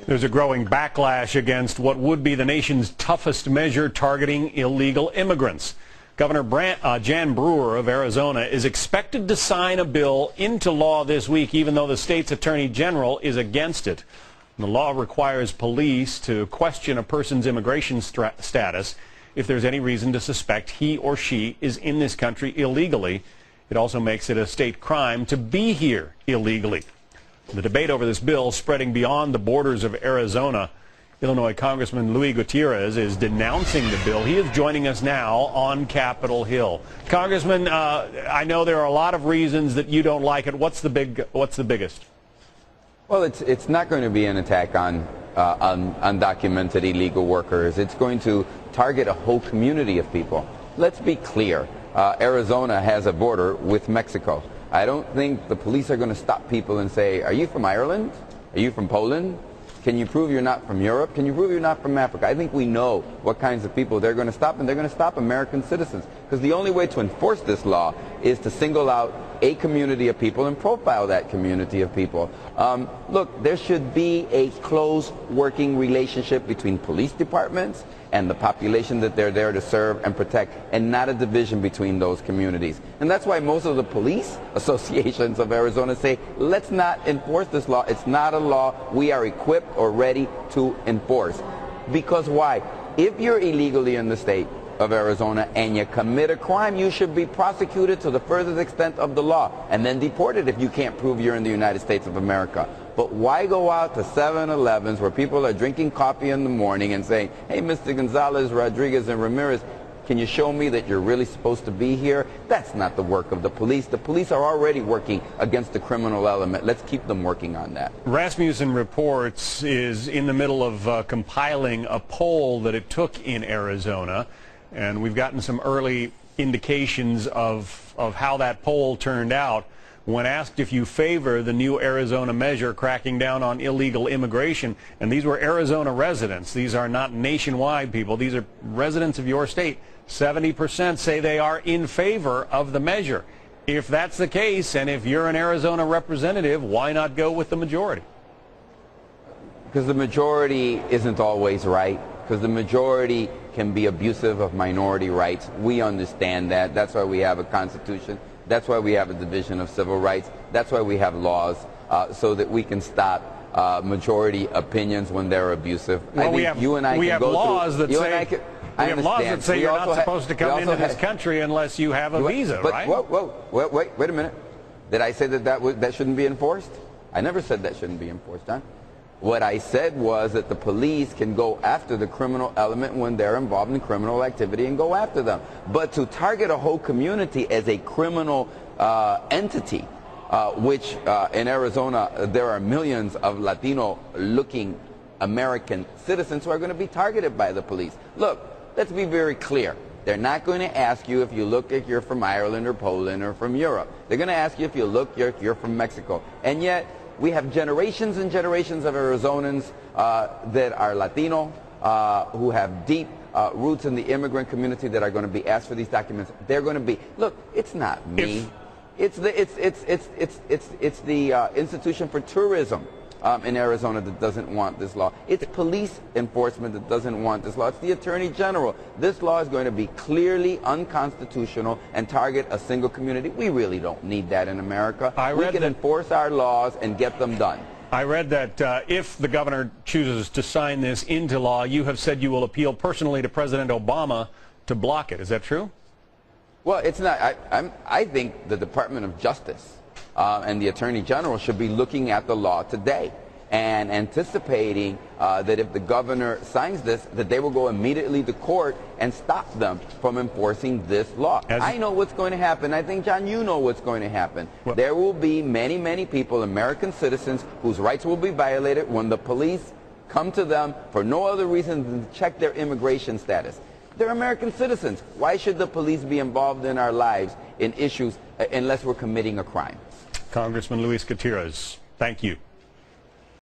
There's a growing backlash against what would be the nation's toughest measure targeting illegal immigrants. Governor Jan Brewer of Arizona is expected to sign a bill into law this week, even though the state's attorney general is against it. The law requires police to question a person's immigration status if there's any reason to suspect he or she is in this country illegally. It also makes it a state crime to be here illegally. The debate over this bill spreading beyond the borders of Arizona. Illinois Congressman Luis Gutierrez is denouncing the bill. He is joining us now on Capitol Hill. Congressman, I know there are a lot of reasons that you don't like it. What's the biggest? Well, it's not going to be an attack on undocumented illegal workers. It's going to target a whole community of people. Let's be clear. Arizona has a border with Mexico. I don't think the police are going to stop people and say, are you from Ireland? Are you from Poland? Can you prove you're not from Europe? Can you prove you're not from Africa? I think we know what kinds of people they're going to stop, and they're going to stop American citizens. Because the only way to enforce this law is to single out a community of people and profile that community of people. Look, there should be a close working relationship between police departments and the population that they're there to serve and protect, and not a division between those communities. And that's why most of the police associations of Arizona say, let's not enforce this law. It's not a law we are equipped or ready to enforce. Because why? If you're illegally in the state of Arizona and you commit a crime, you should be prosecuted to the furthest extent of the law and then deported if you can't prove you're in the United States of America. But why go out to 7-Elevens where people are drinking coffee in the morning and saying, hey, Mr. Gonzalez, Rodriguez, and Ramirez, can you show me that you're really supposed to be here? That's not the work of the police. The police are already working against the criminal element. Let's keep them working on that. Rasmussen Reports is in the middle of compiling a poll that it took in Arizona, and we've gotten some early indications of how that poll turned out. When asked if you favor the new Arizona measure cracking down on illegal immigration, and these were Arizona residents, these are not nationwide people, these are residents of your state, 70% say they are in favor of the measure. If that's the case, and if you're an Arizona representative, why not go with the majority? Because the majority isn't always right. Because the majority can be abusive of minority rights. We understand that. That's why we have a Constitution. That's why we have a Division of Civil Rights. That's why we have laws, so that we can stop majority opinions when they're abusive. Well, we have laws that say you're not supposed to come into this country unless you have a visa, right? Wait a minute. Did I say that shouldn't be enforced? I never said that shouldn't be enforced, huh? What I said was that the police can go after the criminal element when they're involved in criminal activity and go after them. But to target a whole community as a criminal entity, which in Arizona there are millions of Latino-looking American citizens who are going to be targeted by the police. Look, let's be very clear. They're not going to ask you if you look like you're from Ireland or Poland or from Europe. They're going to ask you if you look like you're from Mexico. And yet, we have generations and generations of Arizonans that are Latino, who have deep roots in the immigrant community that are going to be asked for these documents. They're going to be, look, it's not me. It's the Institution for Tourism in Arizona that doesn't want this law. It's police enforcement that doesn't want this law. It's the Attorney General. This law is going to be clearly unconstitutional and target a single community. We really don't need that in America. We can enforce our laws and get them done. I read that if the governor chooses to sign this into law, you have said you will appeal personally to President Obama to block it. Is that true? Well, it's not. I think the Department of Justice and the Attorney General should be looking at the law today and anticipating that if the governor signs this, that they will go immediately to court and stop them from enforcing this law. I know what's going to happen. I think, John, you know what's going to happen. Well, there will be many, many people, American citizens, whose rights will be violated when the police come to them for no other reason than to check their immigration status. They're American citizens. Why should the police be involved in our lives in issues unless we're committing a crime? Congressman Luis Gutierrez, thank you.